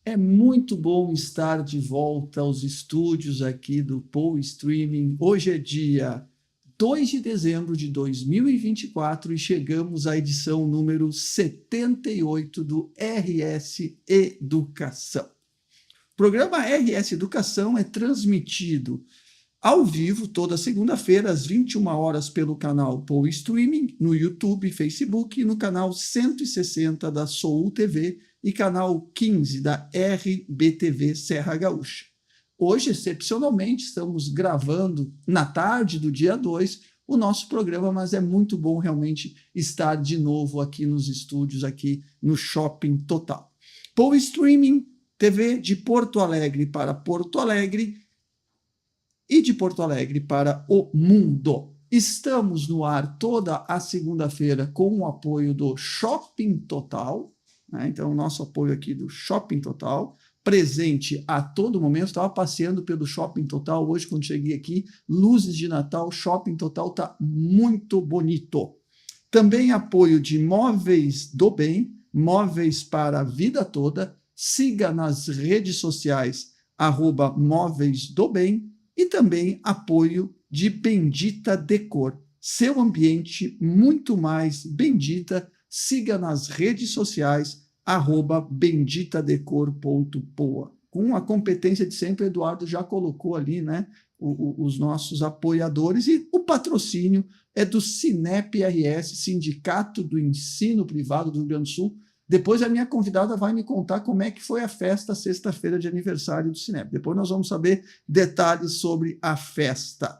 É muito bom estar de volta aos estúdios aqui do Poe Streaming. Hoje é dia 2 de dezembro de 2024 e chegamos à edição número 78 do RS Educação. O programa RS Educação é transmitido ao vivo toda segunda-feira às 21 horas pelo canal Poe Streaming, no YouTube, Facebook e no canal 160 da Soul TV e canal 15 da RBTV Serra Gaúcha. Hoje, excepcionalmente, estamos gravando na tarde do dia 2 o nosso programa, mas é muito bom realmente estar de novo aqui nos estúdios, aqui no Shopping Total. Poe Streaming, TV de Porto Alegre para Porto Alegre e de Porto Alegre para o mundo. Estamos no ar toda a segunda-feira com o apoio do Shopping Total, né? Então, o nosso apoio aqui do Shopping Total, presente a todo momento. Estava passeando pelo Shopping Total hoje, quando cheguei aqui, luzes de Natal, Shopping Total está muito bonito. Também apoio de Móveis do Bem, móveis para a vida toda. Siga nas redes sociais, @Móveis do Bem. E também apoio de Bendita Decor, seu ambiente muito mais Bendita. Siga nas redes sociais, @benditadecor.poa. Com a competência de sempre, o Eduardo já colocou ali, né, os nossos apoiadores, e o patrocínio é do Sinep RS, Sindicato do Ensino Privado do Rio Grande do Sul. Depois a minha convidada vai me contar como é que foi a festa sexta-feira de aniversário do Sinep. Depois nós vamos saber detalhes sobre a festa.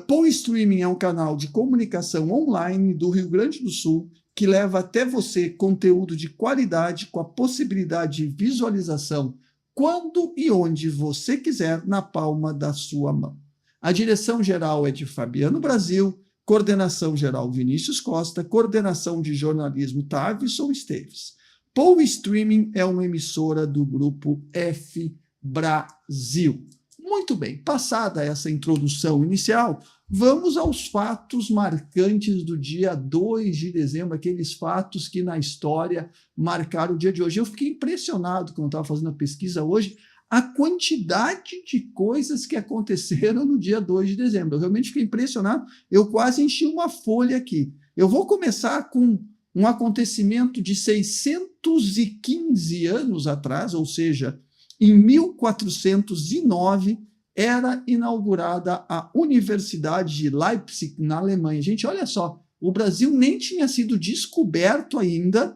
Poe Streaming é um canal de comunicação online do Rio Grande do Sul que leva até você conteúdo de qualidade com a possibilidade de visualização quando e onde você quiser na palma da sua mão. A direção geral é de Fabiano Brasil, coordenação geral Vinícius Costa, coordenação de jornalismo Tavison Esteves. Poe Streaming é uma emissora do grupo F Brasil. Muito bem, passada essa introdução inicial, vamos aos fatos marcantes do dia 2 de dezembro, aqueles fatos que na história marcaram o dia de hoje. Eu fiquei impressionado quando estava fazendo a pesquisa hoje, a quantidade de coisas que aconteceram no dia 2 de dezembro. Eu realmente fiquei impressionado, eu quase enchi uma folha aqui. Eu vou começar com um acontecimento de 615 anos atrás, ou seja, em 1409, era inaugurada a Universidade de Leipzig, na Alemanha. Gente, olha só, o Brasil nem tinha sido descoberto ainda,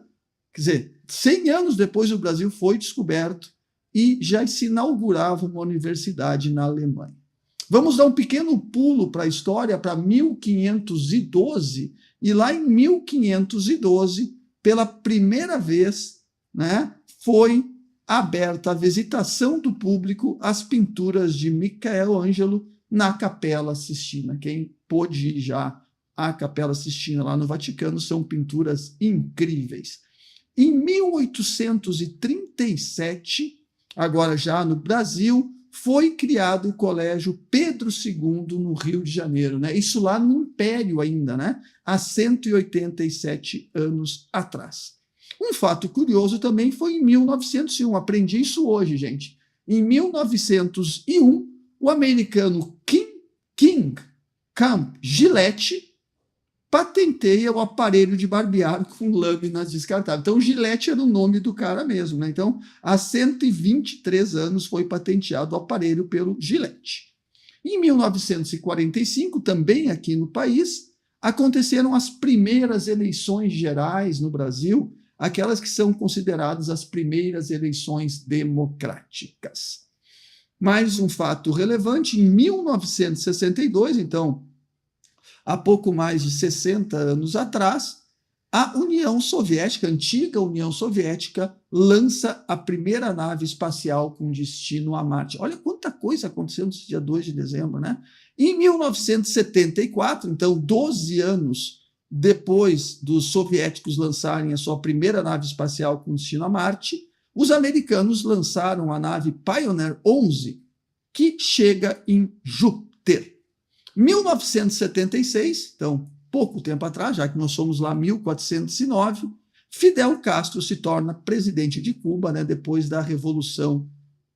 quer dizer, 100 anos depois o Brasil foi descoberto, e já se inaugurava uma universidade na Alemanha. Vamos dar um pequeno pulo para a história, para 1512, e lá em 1512, pela primeira vez, né, foi aberta a visitação do público às pinturas de Michelangelo na Capela Sistina. Quem pôde ir já à Capela Sistina lá no Vaticano, são pinturas incríveis. Em 1837, agora já no Brasil, foi criado o Colégio Pedro II no Rio de Janeiro, né? Isso lá no Império ainda, né? Há 187 anos atrás. Um fato curioso também foi em 1901, aprendi isso hoje, gente. Em 1901, o americano King Camp Gillette patenteia o aparelho de barbear com lâminas descartáveis. Então, Gillette era o nome do cara mesmo, né? Então, há 123 anos foi patenteado o aparelho pelo Gillette. Em 1945, também aqui no país, aconteceram as primeiras eleições gerais no Brasil, aquelas que são consideradas as primeiras eleições democráticas. Mais um fato relevante, em 1962, então, há pouco mais de 60 anos atrás, a União Soviética, a antiga União Soviética, lança a primeira nave espacial com destino a Marte. Olha quanta coisa aconteceu nesse dia 2 de dezembro, né? Em 1974, então 12 anos depois dos soviéticos lançarem a sua primeira nave espacial com destino a Marte, os americanos lançaram a nave Pioneer 11, que chega em Júpiter. 1976, então pouco tempo atrás, já que nós somos lá 1409, Fidel Castro se torna presidente de Cuba, né, depois da Revolução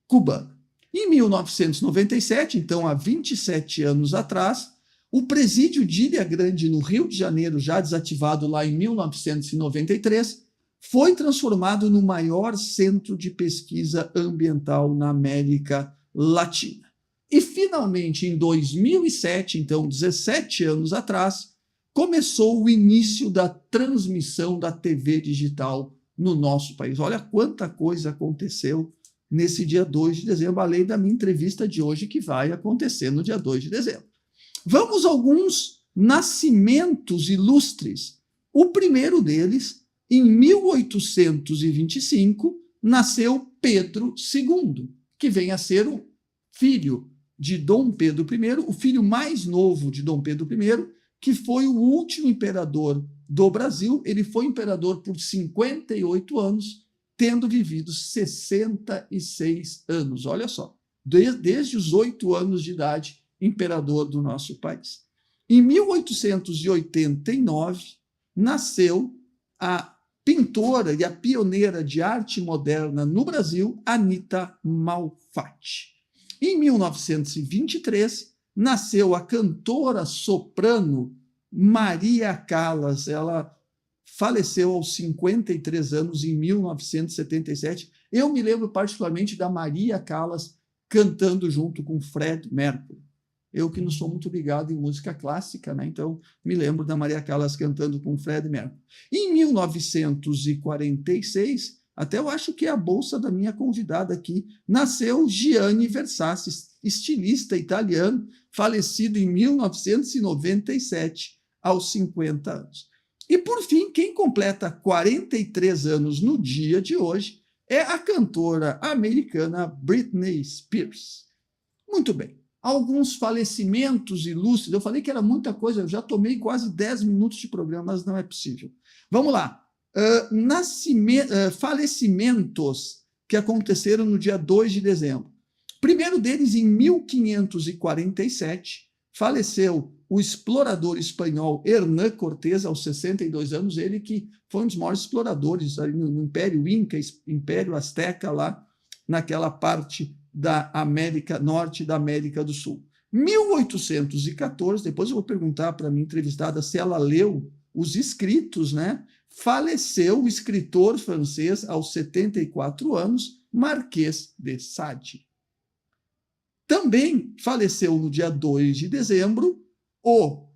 Cubana. Em 1997, então há 27 anos atrás, o presídio de Ilha Grande, no Rio de Janeiro, já desativado lá em 1993, foi transformado no maior centro de pesquisa ambiental na América Latina. E, finalmente, em 2007, então 17 anos atrás, começou o início da transmissão da TV digital no nosso país. Olha quanta coisa aconteceu nesse dia 2 de dezembro, além da minha entrevista de hoje, que vai acontecer no dia 2 de dezembro. Vamos a alguns nascimentos ilustres. O primeiro deles, em 1825, nasceu Pedro II, que vem a ser o filho de Dom Pedro I, o filho mais novo de Dom Pedro I, que foi o último imperador do Brasil. Ele foi imperador por 58 anos, tendo vivido 66 anos. Olha só, desde os 8 anos de idade, imperador do nosso país. Em 1889, nasceu a pintora e a pioneira de arte moderna no Brasil, Anita Malfatti. Em 1923, nasceu a cantora soprano Maria Callas. Ela faleceu aos 53 anos, em 1977. Eu me lembro particularmente da Maria Callas cantando junto com Fred Mercury. Eu que não sou muito ligado em música clássica, né? Então me lembro da Maria Callas cantando com Fred Mercury. Em 1946, até eu acho que é a bolsa da minha convidada aqui, nasceu Gianni Versace, estilista italiano, falecido em 1997, aos 50 anos. E, por fim, quem completa 43 anos no dia de hoje é a cantora americana Britney Spears. Muito bem. Alguns falecimentos ilustres. Eu falei que era muita coisa, eu já tomei quase 10 minutos de programa, mas não é possível. Vamos lá. Falecimentos que aconteceram no dia 2 de dezembro. Primeiro deles, em 1547, faleceu o explorador espanhol Hernán Cortés, aos 62 anos, ele que foi um dos maiores exploradores ali no Império Inca, Império Azteca, lá naquela parte da América Norte e da América do Sul. 1814, depois eu vou perguntar para a minha entrevistada se ela leu os escritos, né? Faleceu o escritor francês aos 74 anos, Marquês de Sade. Também faleceu no dia 2 de dezembro o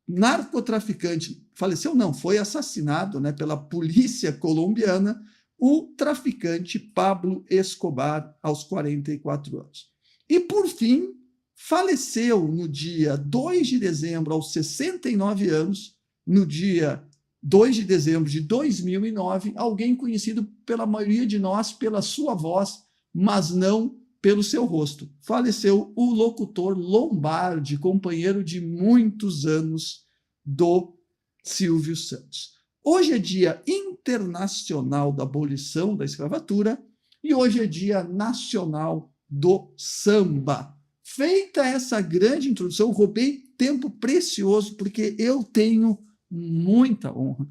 narcotraficante, faleceu não, foi assassinado, né, pela polícia colombiana, o traficante Pablo Escobar, aos 44 anos. E, por fim, faleceu no dia 2 de dezembro, aos 69 anos, no dia 2 de dezembro de 2009, alguém conhecido pela maioria de nós pela sua voz, mas não pelo seu rosto. Faleceu o locutor Lombardi, companheiro de muitos anos do Silvio Santos. Hoje é Dia Internacional da Abolição da Escravatura e hoje é Dia Nacional do Samba. Feita essa grande introdução, roubei tempo precioso, porque eu tenho muita honra,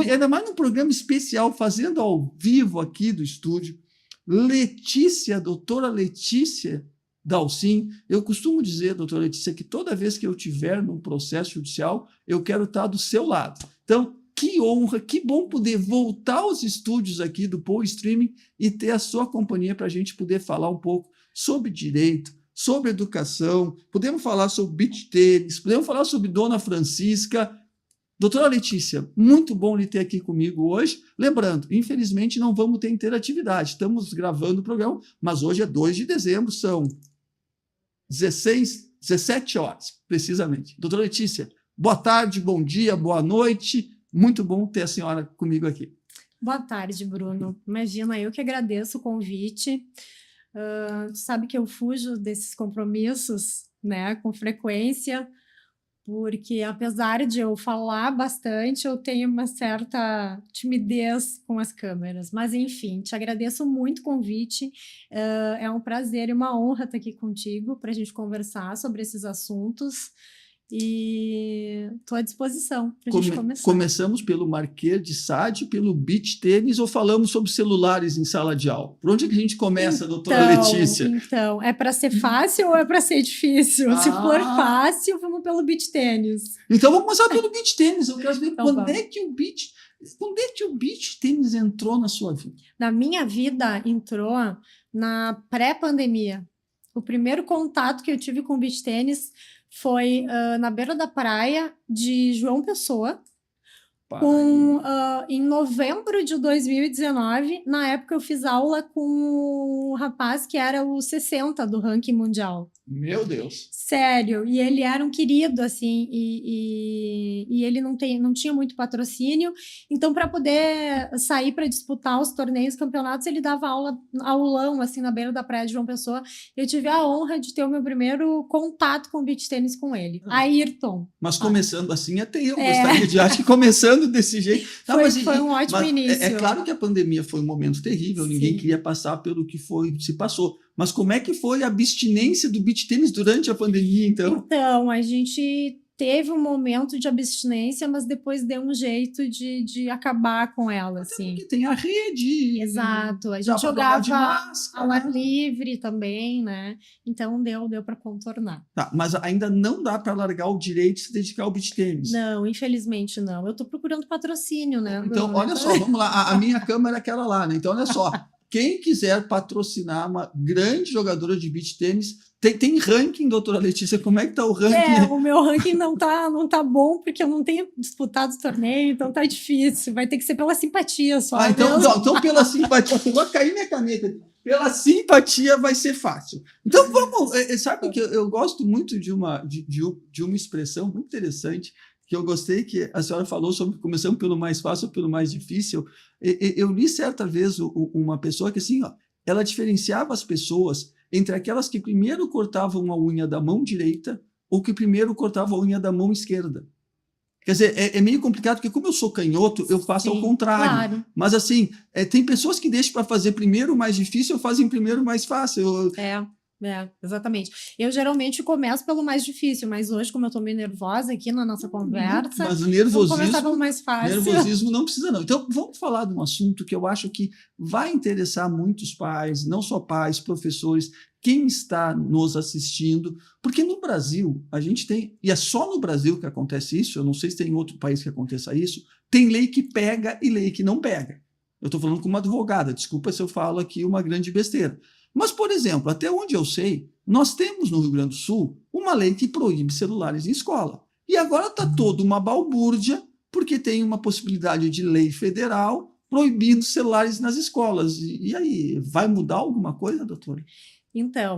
ainda mais num programa especial, fazendo ao vivo aqui do estúdio, doutora Letícia Dalcin. Eu costumo dizer, doutora Letícia, que toda vez que eu estiver num processo judicial, eu quero estar do seu lado. Então, que honra, que bom poder voltar aos estúdios aqui do Poa Streaming e ter a sua companhia para a gente poder falar um pouco sobre direito, sobre educação, podemos falar sobre beach tênis, podemos falar sobre Dona Francisca. Doutora Letícia, muito bom lhe ter aqui comigo hoje. Lembrando, infelizmente não vamos ter interatividade, estamos gravando o programa, mas hoje é 2 de dezembro, são 17 horas, precisamente. Doutora Letícia, boa tarde, bom dia, boa noite, muito bom ter a senhora comigo aqui. Boa tarde, Bruno. Imagina, eu que agradeço o convite. Tu sabe que eu fujo desses compromissos, né, com frequência, porque apesar de eu falar bastante, eu tenho uma certa timidez com as câmeras. Mas, enfim, te agradeço muito o convite. É um prazer e uma honra estar aqui contigo para a gente conversar sobre esses assuntos. e estou à disposição para a gente começar. Começamos pelo Marquês de Sade, pelo beach tênis, ou falamos sobre celulares em sala de aula? Por onde é que a gente começa, doutora Letícia? Então, é para ser fácil ou é para ser difícil? Se for fácil, vamos pelo beach tênis. Então vamos começar pelo beach tênis. Eu quero saber quando é que o beach tênis entrou na sua vida? Na minha vida, entrou na pré-pandemia. O primeiro contato que eu tive com o beach tênis foi na beira da praia de João Pessoa, em novembro de 2019. Na época eu fiz aula com um rapaz que era o 60 do ranking mundial. Meu Deus! Sério, e ele era um querido, assim, e ele não tinha muito patrocínio, então para poder sair para disputar os torneios, campeonatos, ele dava aulão, assim, na beira da praia de João Pessoa. Eu tive a honra de ter o meu primeiro contato com beach tênis com ele, Ayrton. Mas começando assim, até eu gostaria de acho que começando desse jeito. Foi um ótimo início. É claro que a pandemia foi um momento terrível, ninguém queria passar pelo que se passou. Mas como é que foi a abstinência do beach tênis durante a pandemia, então? Então, a gente teve um momento de abstinência, mas depois deu um jeito de acabar com ela, assim. Porque tem a rede. Exato. A gente jogava ao ar livre também, né? Então, deu para contornar. Tá, mas ainda não dá para largar o direito de se dedicar ao beach tênis? Não, infelizmente não. Eu estou procurando patrocínio, né? Então, olha só, vamos lá. A minha câmera é aquela lá, né? Então, olha só. Quem quiser patrocinar uma grande jogadora de beach tênis, tem ranking, doutora Letícia? Como é que tá o ranking? O meu ranking não tá bom, porque eu não tenho disputado o torneio, então tá difícil. Vai ter que ser pela simpatia só. Então pela simpatia, eu vou cair minha caneta. Pela simpatia vai ser fácil. Então vamos, sabe que eu gosto muito de uma expressão muito interessante, que eu gostei que a senhora falou sobre começando pelo mais fácil ou pelo mais difícil. Eu li certa vez uma pessoa que assim, ela diferenciava as pessoas entre aquelas que primeiro cortavam a unha da mão direita ou que primeiro cortavam a unha da mão esquerda. Quer dizer, é meio complicado, porque como eu sou canhoto, eu faço ao contrário. Claro. Mas assim, tem pessoas que deixam para fazer primeiro o mais difícil ou fazem primeiro o mais fácil. Exatamente. Eu geralmente começo pelo mais difícil, mas hoje, como eu tô meio nervosa aqui na nossa conversa, mas o vou começar pelo mais fácil. Nervosismo não precisa, não. Então, vamos falar de um assunto que eu acho que vai interessar muitos pais, não só pais, professores, quem está nos assistindo, porque no Brasil, a gente tem, e é só no Brasil que acontece isso, eu não sei se tem outro país que aconteça isso, tem lei que pega e lei que não pega. Eu estou falando como advogada, desculpa se eu falo aqui uma grande besteira. Mas, por exemplo, até onde eu sei, nós temos no Rio Grande do Sul uma lei que proíbe celulares em escola. E agora está toda uma balbúrdia, porque tem uma possibilidade de lei federal proibindo celulares nas escolas. E aí, vai mudar alguma coisa, doutora? Então,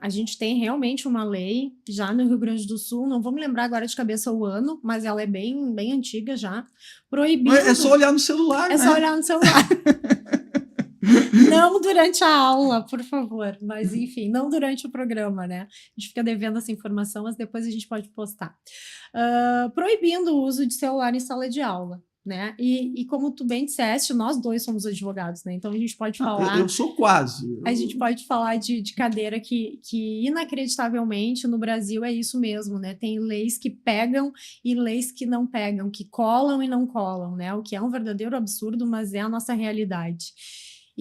a gente tem realmente uma lei já no Rio Grande do Sul, não vou me lembrar agora de cabeça o ano, mas ela é bem, bem antiga já, proibindo... É só olhar no celular, né? É só olhar no celular. Não durante a aula, por favor, mas enfim, não durante o programa, né? A gente fica devendo essa informação, mas depois a gente pode postar. Proibindo o uso de celular em sala de aula, né? E como tu bem disseste, nós dois somos advogados, né? Então a gente pode falar... Eu sou quase. A gente pode falar de cadeira que inacreditavelmente no Brasil é isso mesmo, né? Tem leis que pegam e leis que não pegam, que colam e não colam, né? O que é um verdadeiro absurdo, mas é a nossa realidade.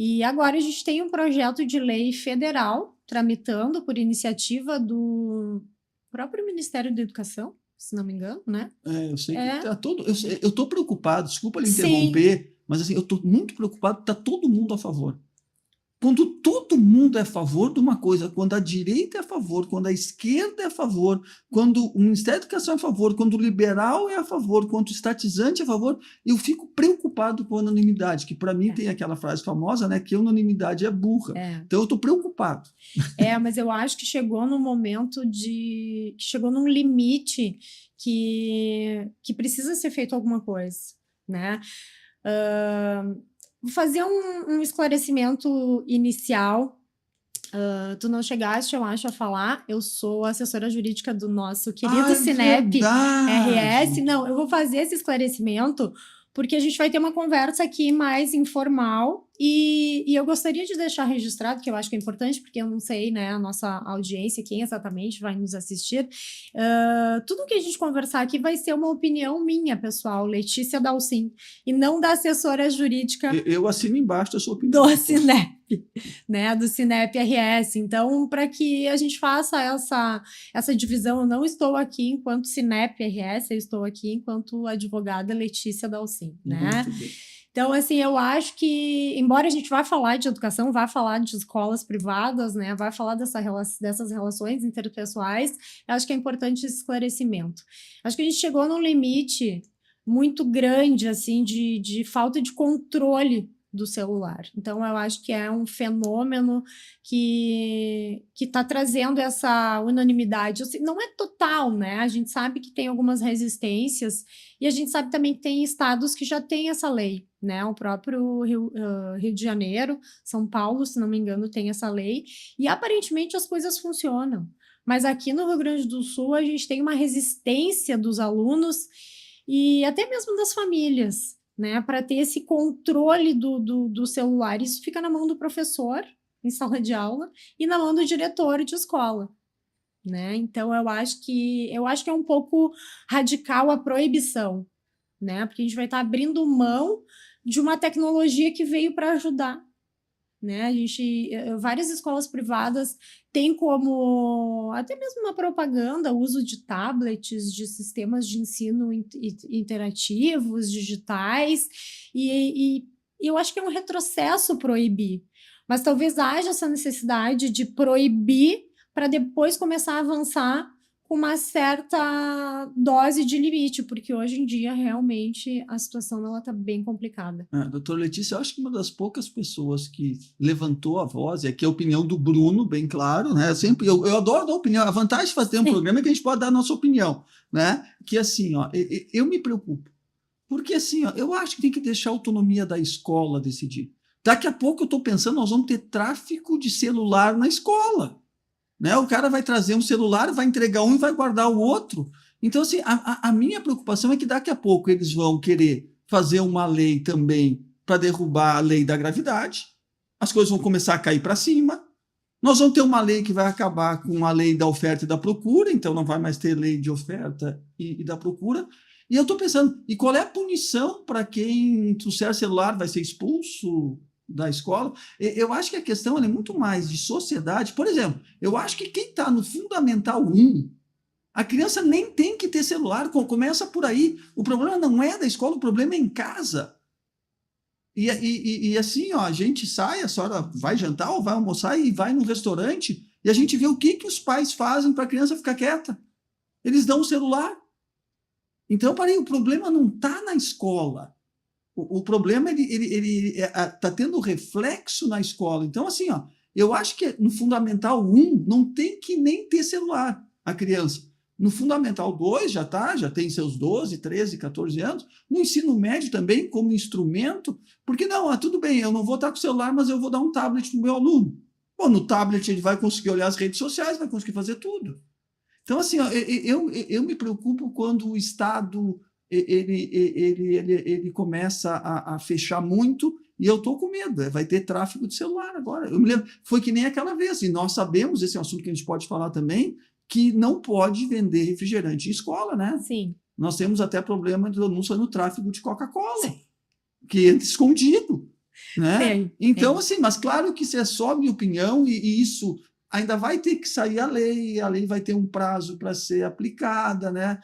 E agora a gente tem um projeto de lei federal tramitando por iniciativa do próprio Ministério da Educação, se não me engano, né? Eu sei que tá todo... Eu estou preocupado, desculpa lhe interromper, mas assim, eu estou muito preocupado, está todo mundo a favor. Quando todo mundo é a favor de uma coisa, quando a direita é a favor, quando a esquerda é a favor, quando o Ministério da Educação é a favor, quando o liberal é a favor, quando o estatizante é a favor, eu fico preocupado com a unanimidade, que para mim tem aquela frase famosa, né, que a unanimidade é burra. Então eu estou preocupado. Mas eu acho que chegou num momento chegou num limite que precisa ser feito alguma coisa, né? Vou fazer um esclarecimento inicial. Tu não chegaste, eu acho, a falar. Eu sou assessora jurídica do nosso querido Cinep RS. Não, eu vou fazer esse esclarecimento porque a gente vai ter uma conversa aqui mais informal e eu gostaria de deixar registrado, que eu acho que é importante, porque eu não sei, né, a nossa audiência, quem exatamente vai nos assistir, tudo que a gente conversar aqui vai ser uma opinião minha, pessoal, Letícia Dalcin, e não da assessora jurídica Eu assino embaixo da sua opinião. do Sinep, né, do Sinep RS. Então, para que a gente faça essa divisão, eu não estou aqui enquanto Sinep RS, eu estou aqui enquanto advogada Letícia Dalcin, né? Muito bem. Então, assim, eu acho que, embora a gente vá falar de educação, vá falar de escolas privadas, né, vai falar dessas relações interpessoais, eu acho que é importante esse esclarecimento. Acho que a gente chegou num limite muito grande, assim, de falta de controle do celular. Então, eu acho que é um fenômeno que está trazendo essa unanimidade. Assim, não é total, né? A gente sabe que tem algumas resistências e a gente sabe também que tem estados que já têm essa lei, né? O próprio Rio de Janeiro, São Paulo, se não me engano, tem essa lei e aparentemente as coisas funcionam. Mas aqui no Rio Grande do Sul a gente tem uma resistência dos alunos e até mesmo das famílias, né, para ter esse controle do celular. Isso fica na mão do professor, em sala de aula, e na mão do diretor de escola, né? Então, eu acho que é um pouco radical a proibição, né? Porque a gente vai estar abrindo mão de uma tecnologia que veio para ajudar, né? Várias escolas privadas têm como até mesmo uma propaganda o uso de tablets, de sistemas de ensino interativos, digitais, e eu acho que é um retrocesso proibir, mas talvez haja essa necessidade de proibir para depois começar a avançar com uma certa dose de limite, porque hoje em dia realmente a situação ela está bem complicada. Doutora Letícia, eu acho que uma das poucas pessoas que levantou a voz, e aqui a opinião do Bruno, bem claro, né? Eu adoro dar opinião. A vantagem de fazer um programa é que a gente pode dar a nossa opinião, né? Que assim, ó, eu me preocupo. Porque assim, ó, eu acho que tem que deixar a autonomia da escola decidir. Daqui a pouco eu estou pensando, nós vamos ter tráfico de celular na escola. Né? O cara vai trazer um celular, vai entregar um e vai guardar o outro. Então, assim, a minha preocupação é que daqui a pouco eles vão querer fazer uma lei também para derrubar a lei da gravidade, as coisas vão começar a cair para cima, nós vamos ter uma lei que vai acabar com a lei da oferta e da procura, então não vai mais ter lei de oferta e da procura. E eu estou pensando, e qual é a punição para quem trouxer celular? Vai ser expulso da escola? Eu acho que a questão é muito mais de sociedade. Por exemplo, eu acho que quem está no Fundamental 1, a criança nem tem que ter celular, começa por aí. O problema não é da escola, o problema é em casa. E assim, ó, a gente sai, a senhora vai jantar ou vai almoçar e vai num restaurante e a gente vê o que os pais fazem para a criança ficar quieta. Eles dão o celular. Então, o problema não está na escola. O problema ele está tendo reflexo na escola. Então, assim, ó, eu acho que no Fundamental 1 não tem que nem ter celular a criança. No Fundamental 2 já tem seus 12, 13, 14 anos. No ensino médio também, como instrumento, porque não, tudo bem, eu não vou estar com o celular, mas eu vou dar um tablet para o meu aluno. Bom, no tablet ele vai conseguir olhar as redes sociais, vai conseguir fazer tudo. Então, assim, ó, eu me preocupo quando o Estado ele começa a fechar muito e eu estou com medo. Vai ter tráfego de celular agora. Eu me lembro, foi que nem aquela vez, e nós sabemos, esse é um assunto que a gente pode falar também, que não pode vender refrigerante em escola, né? Sim. Nós temos até problema de denúncia no tráfego de Coca-Cola, que entra escondido. Né? Então, assim, mas claro que isso é só minha opinião e isso ainda vai ter que sair a lei vai ter um prazo para ser aplicada, né?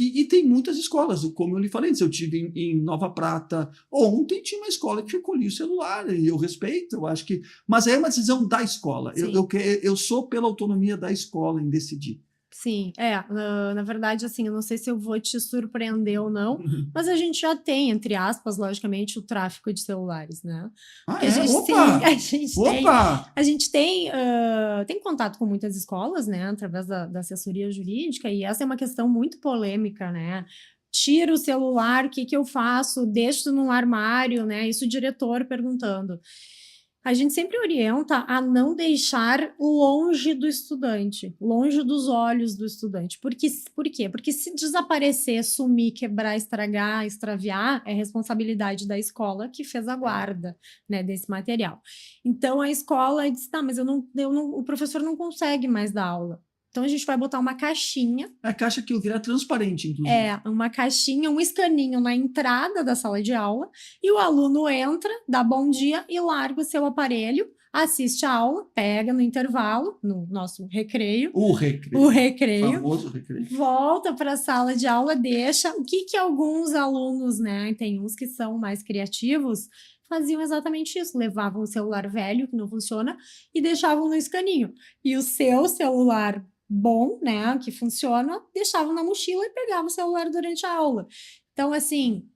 E tem muitas escolas, como eu lhe falei, se eu tive em Nova Prata ontem, tinha uma escola que recolhia o celular, e eu respeito, eu acho que. Mas é uma decisão da escola. Eu sou pela autonomia da escola em decidir. Sim, na verdade, assim, eu não sei se eu vou te surpreender ou não, mas a gente já tem, entre aspas, logicamente, o tráfico de celulares, né? A gente tem contato com muitas escolas, né, através da assessoria jurídica, e essa é uma questão muito polêmica, né? Tiro o celular, o que eu faço? Deixo no armário, né? Isso o diretor perguntando. A gente sempre orienta a não deixar longe do estudante, longe dos olhos do estudante. Por quê? Porque se desaparecer, sumir, quebrar, estragar, extraviar, é responsabilidade da escola que fez a guarda, né, desse material. Então a escola diz: tá, mas o professor não consegue mais dar aula. Então a gente vai botar uma caixinha. A caixa que eu vi era transparente, inclusive. Uma caixinha, um escaninho na entrada da sala de aula, e o aluno entra, dá bom dia e larga o seu aparelho, assiste a aula, pega no intervalo, no nosso recreio. O recreio. Famoso recreio. Volta para a sala de aula, deixa. O que alguns alunos, né? Tem uns que são mais criativos, faziam exatamente isso, levavam o celular velho, que não funciona, e deixavam no escaninho. E o seu celular bom, né, que funciona, deixavam na mochila e pegavam o celular durante a aula. Então, assim...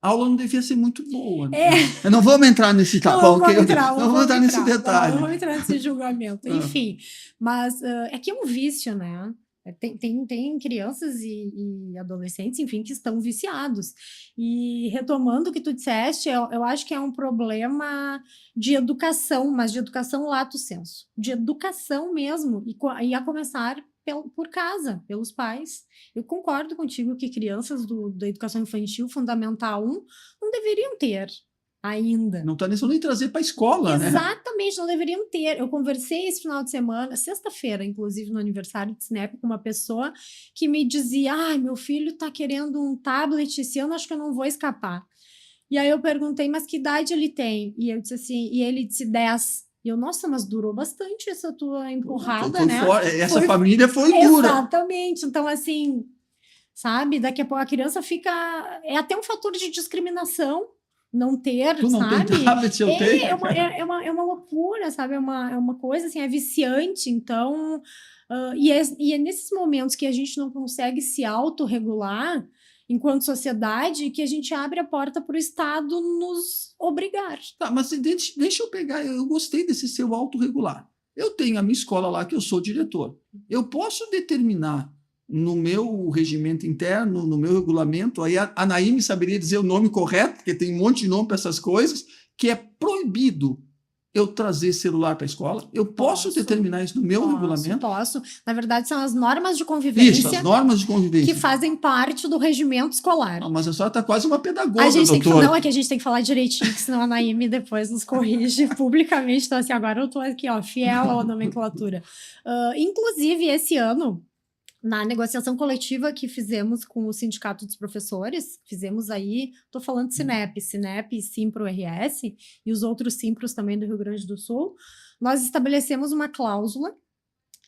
A aula não devia ser muito boa. Né? Não vamos entrar nesse Não vamos entrar nesse detalhe. Não vamos entrar nesse julgamento. Enfim, mas é que é um vício, né? Tem crianças e adolescentes, enfim, que estão viciados. E retomando o que tu disseste, eu acho que é um problema de educação, mas de educação lato sensu. De educação mesmo, e a começar por casa, pelos pais. Eu concordo contigo que crianças da educação infantil, Fundamental 1, não deveriam ter ainda. Não está nem trazer para a escola, né? Exatamente, não deveriam ter. Eu conversei esse final de semana, sexta-feira, inclusive no aniversário de Snap, com uma pessoa que me dizia: meu filho está querendo um tablet esse ano, acho que eu não vou escapar. E aí eu perguntei: mas que idade ele tem? E eu disse assim, e ele disse 10. E eu: nossa, mas durou bastante essa tua empurrada, né? Essa família foi dura. Exatamente. Então, assim, sabe? Daqui a pouco a criança fica... É até um fator de discriminação não ter, tu não sabe? Tem tablet, eu tenho. É uma loucura, sabe? É uma coisa, assim, é viciante. Então, e é nesses momentos que a gente não consegue se autorregular enquanto sociedade, que a gente abre a porta para o Estado nos obrigar. Tá, mas deixa eu pegar, eu gostei desse seu autorregular. Eu tenho a minha escola lá, que eu sou diretor. Eu posso determinar no meu regimento interno, no meu regulamento, aí a Naime saberia dizer o nome correto, porque tem um monte de nome para essas coisas, que é proibido eu trazer celular para a escola? Eu posso determinar isso no meu regulamento? Posso. Na verdade, são as normas de convivência. Isso, as normas de convivência. Que fazem parte do regimento escolar. Não, mas a senhora está quase uma pedagoga, Não, é que a gente tem que falar direitinho, que senão a Naime depois nos corrige publicamente. Então, assim, agora eu estou aqui, fiel à nomenclatura. Inclusive, esse ano, na negociação coletiva que fizemos com o Sindicato dos Professores, fizemos aí, estou falando de Sinep, Simpro-RS e os outros Simpros também do Rio Grande do Sul, nós estabelecemos uma cláusula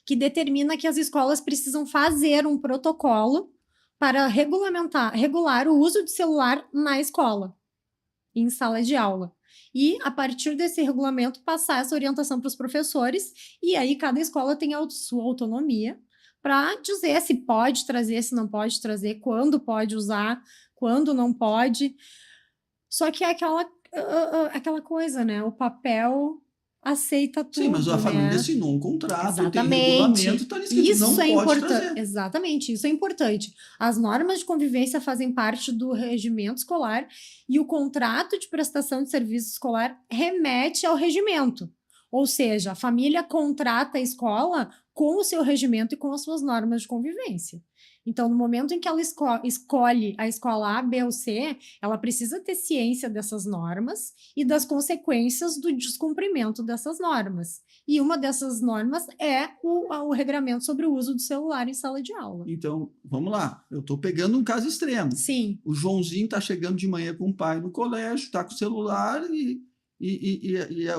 que determina que as escolas precisam fazer um protocolo para regular o uso de celular na escola, em sala de aula. E, a partir desse regulamento, passar essa orientação para os professores, e aí cada escola tem a sua autonomia para dizer se pode trazer, se não pode trazer, quando pode usar, quando não pode. Só que é aquela coisa, né? O papel aceita tudo. Sim, mas a família assinou um contrato, tem regulamento, está escrito isso não é pode trazer. Exatamente, isso é importante. As normas de convivência fazem parte do regimento escolar e o contrato de prestação de serviço escolar remete ao regimento. Ou seja, a família contrata a escola com o seu regimento e com as suas normas de convivência. Então, no momento em que ela escolhe a escola A, B ou C, ela precisa ter ciência dessas normas e das consequências do descumprimento dessas normas. E uma dessas normas é o regramento sobre o uso do celular em sala de aula. Então, vamos lá. Eu estou pegando um caso extremo. Sim. O Joãozinho está chegando de manhã com o pai no colégio, está com o celular e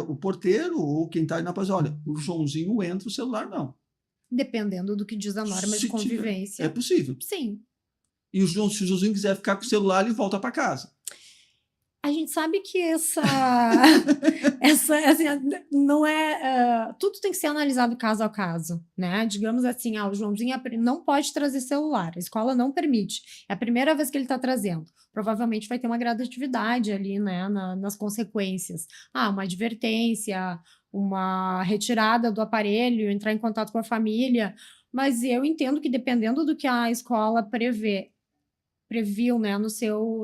o porteiro ou quem está aí na paz, olha, o Joãozinho entra, o celular não. Dependendo do que diz a norma de convivência. É possível. Sim. E se o Joãozinho quiser ficar com o celular, ele volta para casa. A gente sabe que assim, não é... tudo tem que ser analisado caso a caso, né? Digamos assim, o Joãozinho não pode trazer celular, a escola não permite. É a primeira vez que ele está trazendo. Provavelmente vai ter uma gradatividade ali, né? Nas consequências. Uma advertência, uma retirada do aparelho, entrar em contato com a família. Mas eu entendo que dependendo do que a escola prevê previu, né,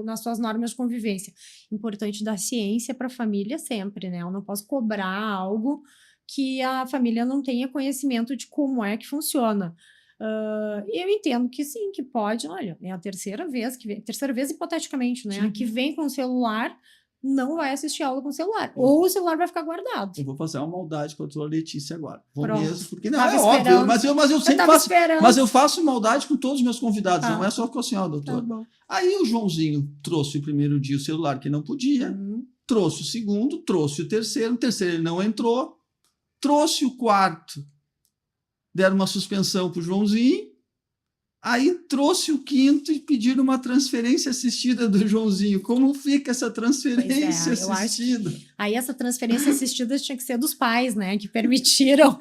nas suas normas de convivência. Importante dar ciência para a família sempre, né? Eu não posso cobrar algo que a família não tenha conhecimento de como é que funciona. Eu entendo que sim, que pode. Olha, é a terceira vez hipoteticamente, né? Sim. Que vem com o celular, não vai assistir aula com o celular. Ou o celular vai ficar guardado. Eu vou fazer uma maldade com a doutora Letícia agora. Vou Pronto. mesmo, porque não, Tava é óbvio, esperando. mas eu sempre tava faço. esperando. Mas eu faço maldade com todos os meus convidados, Tá. não é só com a senhora, doutora. Tá bom. Aí o Joãozinho trouxe o primeiro dia o celular que não podia, trouxe o segundo, trouxe o terceiro ele não entrou, trouxe o quarto, deram uma suspensão para o Joãozinho, aí trouxe o quinto e pediram uma transferência assistida do Joãozinho. Como fica essa transferência assistida? Aí essa transferência assistida tinha que ser dos pais, né? Que permitiram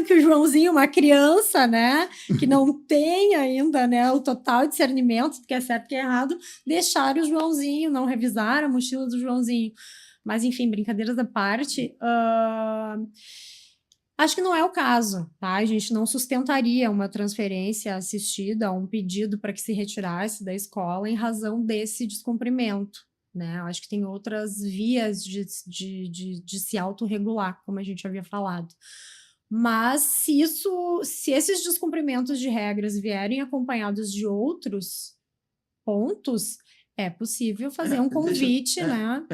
que o Joãozinho, uma criança, né, que não tem ainda, né, o total discernimento do que é certo e que é errado, deixaram o Joãozinho, não revisaram a mochila do Joãozinho. Mas, enfim, brincadeiras à parte, acho que não é o caso, tá? A gente não sustentaria uma transferência assistida, um pedido para que se retirasse da escola em razão desse descumprimento, né? Eu acho que tem outras vias de se autorregular, como a gente havia falado. Mas se esses descumprimentos de regras vierem acompanhados de outros pontos, é possível fazer um convite, né?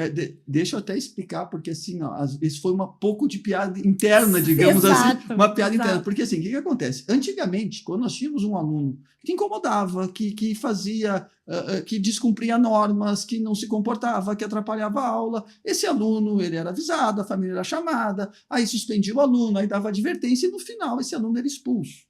Deixa eu até explicar, porque assim, ó, isso foi uma pouco de piada interna, digamos assim, uma piada interna. Porque assim, o que acontece? Antigamente, quando nós tínhamos um aluno que incomodava, que fazia, que descumpria normas, que não se comportava, que atrapalhava a aula, esse aluno, ele era avisado, a família era chamada, aí suspendia o aluno, aí dava advertência e no final esse aluno era expulso.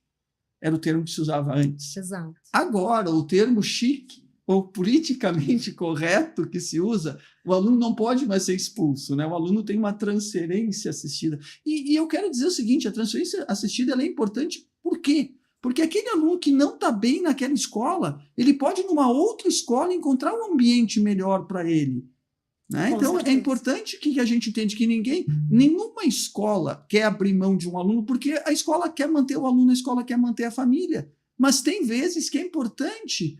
Era o termo que se usava antes. Exato. Agora, o termo chique, ou politicamente correto que se usa, o aluno não pode mais ser expulso, né? O aluno tem uma transferência assistida. E eu quero dizer o seguinte, a transferência assistida ela é importante por quê? Porque aquele aluno que não está bem naquela escola, ele pode, numa outra escola, encontrar um ambiente melhor para ele. Né? Então, certeza. É importante que a gente entenda que nenhuma escola quer abrir mão de um aluno, porque a escola quer manter o aluno, a escola quer manter a família. Mas tem vezes que é importante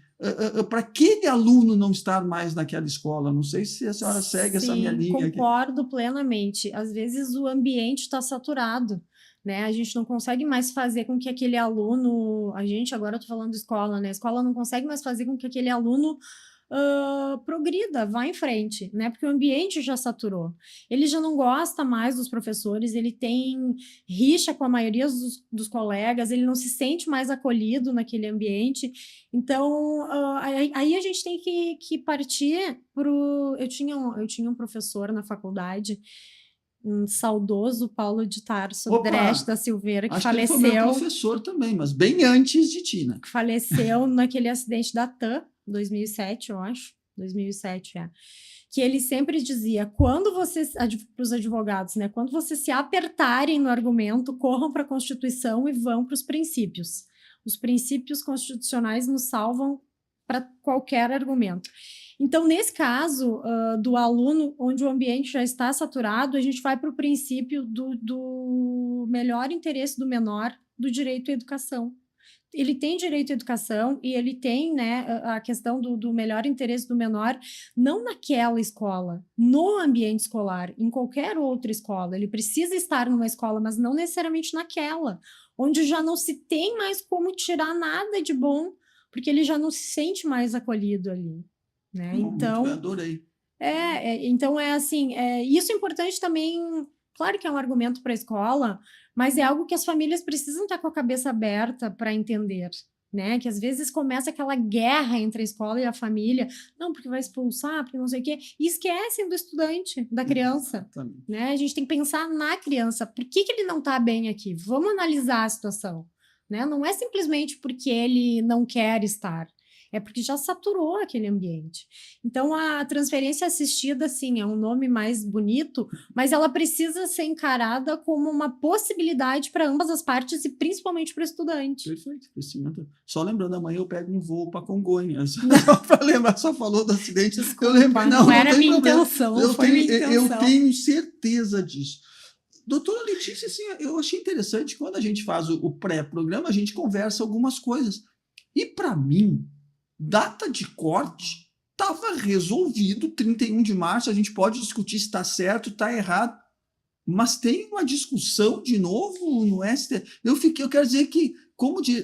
para aquele aluno não estar mais naquela escola. Não sei se a senhora segue essa minha linha. Concordo plenamente. Às vezes o ambiente está saturado, né? A gente não consegue mais fazer com que aquele aluno... Agora eu estou falando de escola, né? A escola não consegue mais fazer com que aquele aluno progrida, vá em frente, né? Porque o ambiente já saturou. Ele já não gosta mais dos professores, ele tem rixa com a maioria dos colegas, ele não se sente mais acolhido naquele ambiente. Então, aí a gente tem que partir para o... Eu tinha um professor na faculdade, um saudoso Paulo de Tarso Dresch da Silveira, que faleceu. Que foi meu professor também, mas bem antes de Tina. Que faleceu naquele acidente da TAM, 2007, eu acho. 2007, que ele sempre dizia, quando vocês, para os advogados, né, quando vocês se apertarem no argumento, corram para a Constituição e vão para os princípios. Os princípios constitucionais nos salvam para qualquer argumento. Então, nesse caso do aluno, onde o ambiente já está saturado, a gente vai para o princípio do melhor interesse do menor, do direito à educação. Ele tem direito à educação e ele tem, né, a questão do melhor interesse do menor, não naquela escola, no ambiente escolar, em qualquer outra escola. Ele precisa estar numa escola, mas não necessariamente naquela, onde já não se tem mais como tirar nada de bom, porque ele já não se sente mais acolhido ali. Né? Então, eu adorei. Então, assim, isso é importante também, claro que é um argumento para a escola, mas é algo que as famílias precisam estar com a cabeça aberta para entender, né? Que às vezes começa aquela guerra entre a escola e a família, não, porque vai expulsar, porque não sei o quê, e esquecem do estudante, da criança, né? A gente tem que pensar na criança, por que ele não está bem aqui? Vamos analisar a situação, né? Não é simplesmente porque ele não quer estar, é porque já saturou aquele ambiente. Então, a transferência assistida, sim, é um nome mais bonito, mas ela precisa ser encarada como uma possibilidade para ambas as partes e principalmente para o estudante. Perfeito. Só lembrando, amanhã eu pego um voo para Congonhas. Para lembrar, só falou do acidente. Desculpa, eu lembrei, não era minha intenção. Eu tenho certeza disso. Doutora Letícia, assim, eu achei interessante, quando a gente faz o pré-programa, a gente conversa algumas coisas. E, para mim, data de corte estava resolvido, 31 de março, a gente pode discutir se está certo, está errado, mas tem uma discussão de novo no STF. Eu quero dizer que,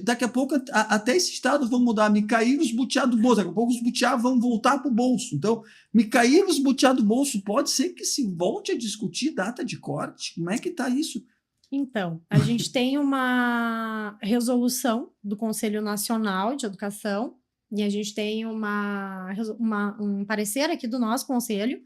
daqui a pouco, até esse estado vão mudar, me caíram os butiá do bolso, daqui a pouco os butiá vão voltar para o bolso. Então, me caíram os butiá do bolso, pode ser que se volte a discutir data de corte? Como é que está isso? Então, a gente tem uma resolução do Conselho Nacional de Educação e a gente tem um parecer aqui do nosso conselho.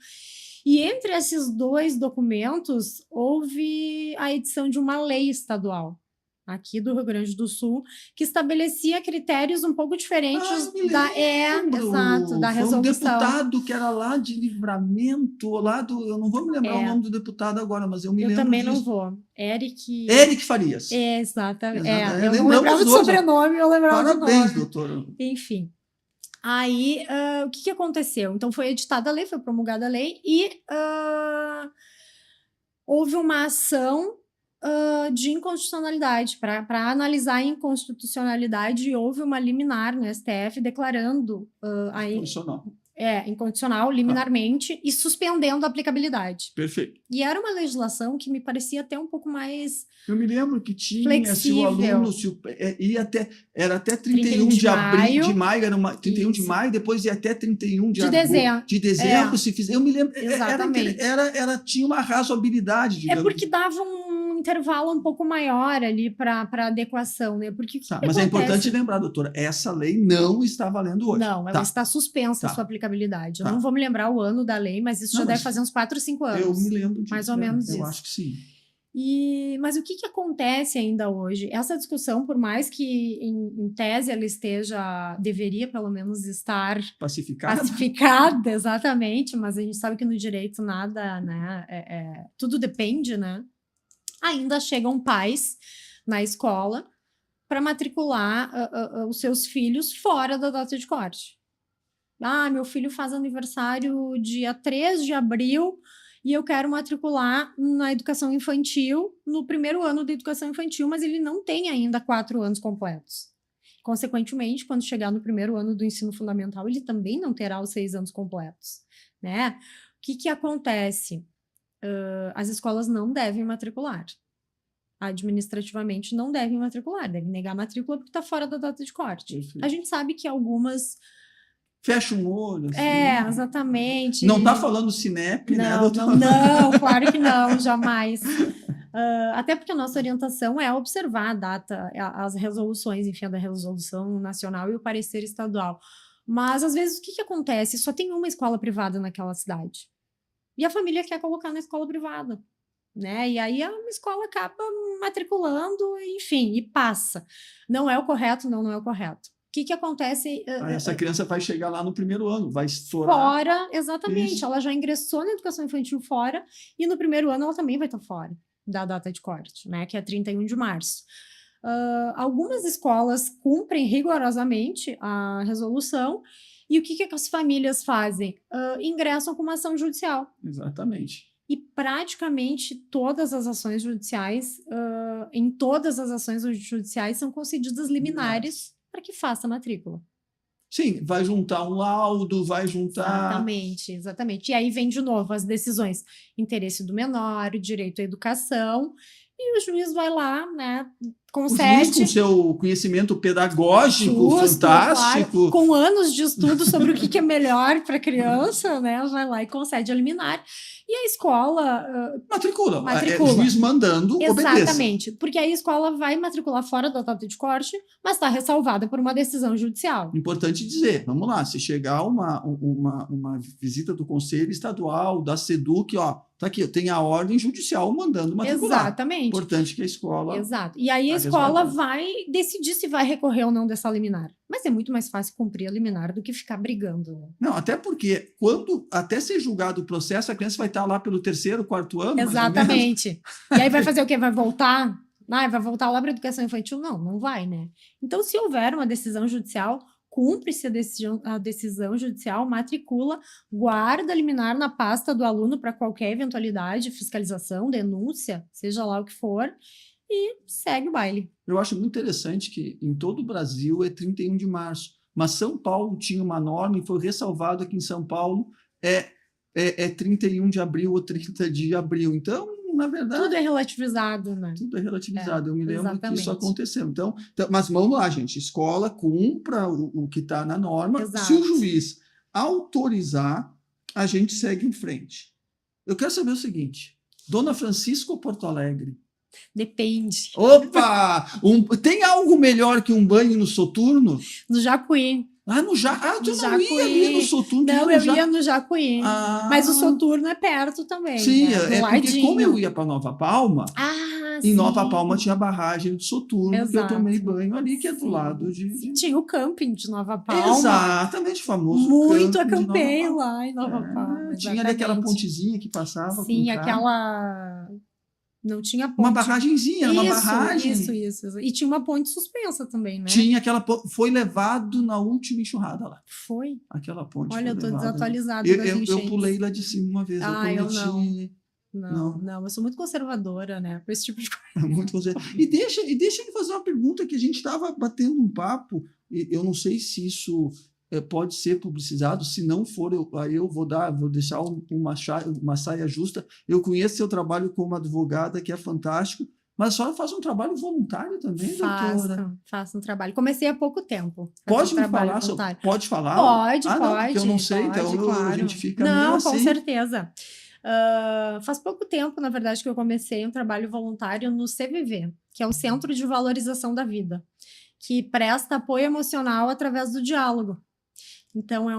E entre esses dois documentos, houve a edição de uma lei estadual aqui do Rio Grande do Sul, que estabelecia critérios um pouco diferentes da resolução. Foi um deputado que era lá de Livramento, eu não vou me lembrar o nome do deputado agora, mas eu me lembro Eu também disso. não vou. Eric Farias. Exatamente. Eu não lembrava do sobrenome, eu lembrava do nome. Parabéns, doutora. Enfim. Aí, o que aconteceu? Então, foi editada a lei, foi promulgada a lei e houve uma ação de inconstitucionalidade. Para analisar a inconstitucionalidade, houve uma liminar no STF declarando inconstitucional liminarmente e suspendendo a aplicabilidade. Perfeito. E era uma legislação que me parecia até um pouco mais eu me lembro que tinha, flexível. Se o aluno era até 31 de maio, era 31 de maio, depois ia até 31 de dezembro, se fizer. Eu me lembro, tinha uma razoabilidade, digamos. É porque dava um intervalo um pouco maior ali para adequação, né? Porque mas é importante lembrar, doutora, essa lei não está valendo hoje. Não, ela está suspensa a sua aplicabilidade. Eu não vou me lembrar o ano da lei, mas isso já deve fazer uns 4 ou 5 anos. Eu me lembro disso. Mais ou menos isso. Eu acho que sim. Mas o que acontece ainda hoje? Essa discussão, por mais que em tese ela deveria pelo menos estar pacificada, exatamente, mas a gente sabe que no direito nada, né? Tudo depende, né? Ainda chegam pais na escola para matricular os seus filhos fora da data de corte. Meu filho faz aniversário dia 3 de abril e eu quero matricular na educação infantil, no primeiro ano da educação infantil, mas ele não tem ainda 4 anos completos. Consequentemente, quando chegar no primeiro ano do ensino fundamental, ele também não terá os 6 anos completos, né? O que acontece? As escolas não devem matricular. Administrativamente não devem matricular, devem negar a matrícula porque está fora da data de corte. Perfeito. A gente sabe que algumas... Fecha um olho. Assim. Exatamente. Não está falando Cinep, né? Não, claro que não, jamais. Até porque a nossa orientação é observar a data, as resoluções, enfim, a da resolução nacional e o parecer estadual. Mas, às vezes, o que acontece? Só tem uma escola privada naquela cidade. E a família quer colocar na escola privada. Né? E aí a escola acaba matriculando, enfim, e passa. Não é o correto, não é o correto. O que acontece? Essa criança vai chegar lá no primeiro ano, vai estourar. Fora, exatamente. Isso. Ela já ingressou na educação infantil fora e no primeiro ano ela também vai estar fora da data de corte, né? Que é 31 de março. Algumas escolas cumprem rigorosamente a resolução e o que as famílias fazem? Ingressam com uma ação judicial. Exatamente. E praticamente todas as ações judiciais, em todas as ações judiciais são concedidas liminares para que faça a matrícula. Sim, vai juntar um laudo, vai juntar... Exatamente. E aí vem de novo as decisões, interesse do menor, direito à educação, e o juiz vai lá, né, concede... O juiz com seu conhecimento pedagógico fantástico... Claro, com anos de estudo sobre o que é melhor para a criança, né, vai lá e concede a liminar. E a escola... Matricula. O juiz mandando, obedeça. Exatamente. Porque aí a escola vai matricular fora da data de corte, mas está ressalvada por uma decisão judicial. Importante dizer, vamos lá, se chegar uma visita do Conselho Estadual, da SEDUC, tá aqui, tem a ordem judicial mandando matricular. Exatamente. Importante que a escola... Exato. E aí a escola vai decidir se vai recorrer ou não dessa liminar. Mas é muito mais fácil cumprir a liminar do que ficar brigando. Não, até porque até ser julgado o processo, a criança vai estar lá pelo 3º, 4º ano. Exatamente. E aí vai fazer o quê? Vai voltar? Vai voltar lá para a educação infantil? Não vai, né? Então, se houver uma decisão judicial, cumpre-se a decisão judicial, matricula, guarda a liminar na pasta do aluno para qualquer eventualidade, fiscalização, denúncia, seja lá o que for, e segue o baile. Eu acho muito interessante que em todo o Brasil é 31 de março, mas São Paulo tinha uma norma e foi ressalvado que em São Paulo é 31 de abril ou 30 de abril. Então, na verdade... Tudo é relativizado, né? Tudo é relativizado. Eu me lembro exatamente. que isso aconteceu. Então, mas vamos lá, gente. Escola cumpra o que está na norma. Exato. Se o juiz autorizar, a gente segue em frente. Eu quero saber o seguinte. Dona Francisca ou Porto Alegre? Depende. Opa! Tem algo melhor que um banho no soturno? No Jacuí. Tu não ia ali no soturno? Não, eu ia no Jacuí. Mas o soturno é perto também. Sim, né? Porque como eu ia para Nova Palma, em Nova Palma tinha a barragem do soturno, que eu tomei banho ali, que é do lado de... Tinha o camping de Nova Palma. Exatamente, famoso. Muito acampei lá em Nova Palma. Tinha ali aquela pontezinha que passava. Sim, aquela... Não tinha ponte. Uma barragenzinha, uma barragem. Isso. E tinha uma ponte suspensa também, né? Tinha aquela foi levado na última enxurrada lá. Foi? Aquela ponte. Olha, eu tô desatualizada. Eu pulei lá de cima uma vez. Eu não. Eu sou muito conservadora, né? Para esse tipo de coisa. Muito conservadora. E deixa ele fazer uma pergunta que a gente estava batendo um papo. E eu não sei se isso pode ser publicizado. Se não for, eu vou deixar uma saia justa. Eu conheço seu trabalho como advogada, que é fantástico. Mas a senhora faz um trabalho voluntário também, doutora? Faço um trabalho. Comecei há pouco tempo. Pode me falar? Pode falar? Pode. Não, porque eu não sei, então claro. A gente fica meio assim. Com certeza. Faz pouco tempo, na verdade, que eu comecei um trabalho voluntário no CVV, que é o Centro de Valorização da Vida, que presta apoio emocional através do diálogo. Então,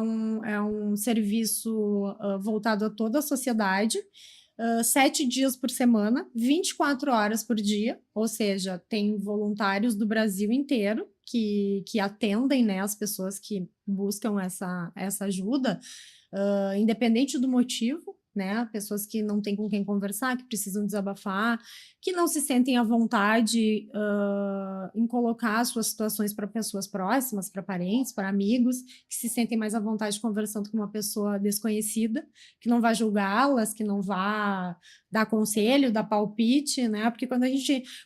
é um serviço voltado a toda a sociedade, 7 dias por semana, 24 horas por dia, ou seja, tem voluntários do Brasil inteiro que atendem, né, as pessoas que buscam essa ajuda, independente do motivo, né, pessoas que não têm com quem conversar, que precisam desabafar, que não se sentem à vontade em colocar suas situações para pessoas próximas, para parentes, para amigos, que se sentem mais à vontade conversando com uma pessoa desconhecida, que não vai julgá-las, que não vai dar conselho, dar palpite, né, porque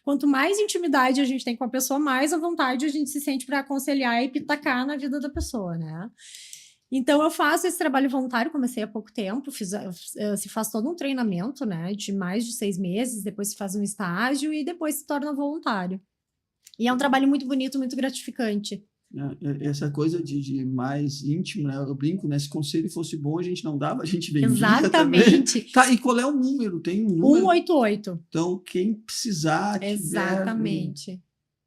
quanto mais intimidade a gente tem com a pessoa, mais à vontade a gente se sente para aconselhar e pitacar na vida da pessoa, né. Então, eu faço esse trabalho voluntário, comecei há pouco tempo, se faz todo um treinamento, né, de mais de 6 meses, depois se faz um estágio e depois se torna voluntário. E é um trabalho muito bonito, muito gratificante. Essa coisa de mais íntimo, né, eu brinco, né, se conselho fosse bom, a gente não dava, a gente vendia. Exatamente. Também. Tá, e qual é o número? Tem um número? 188. Então, quem precisar... Exatamente.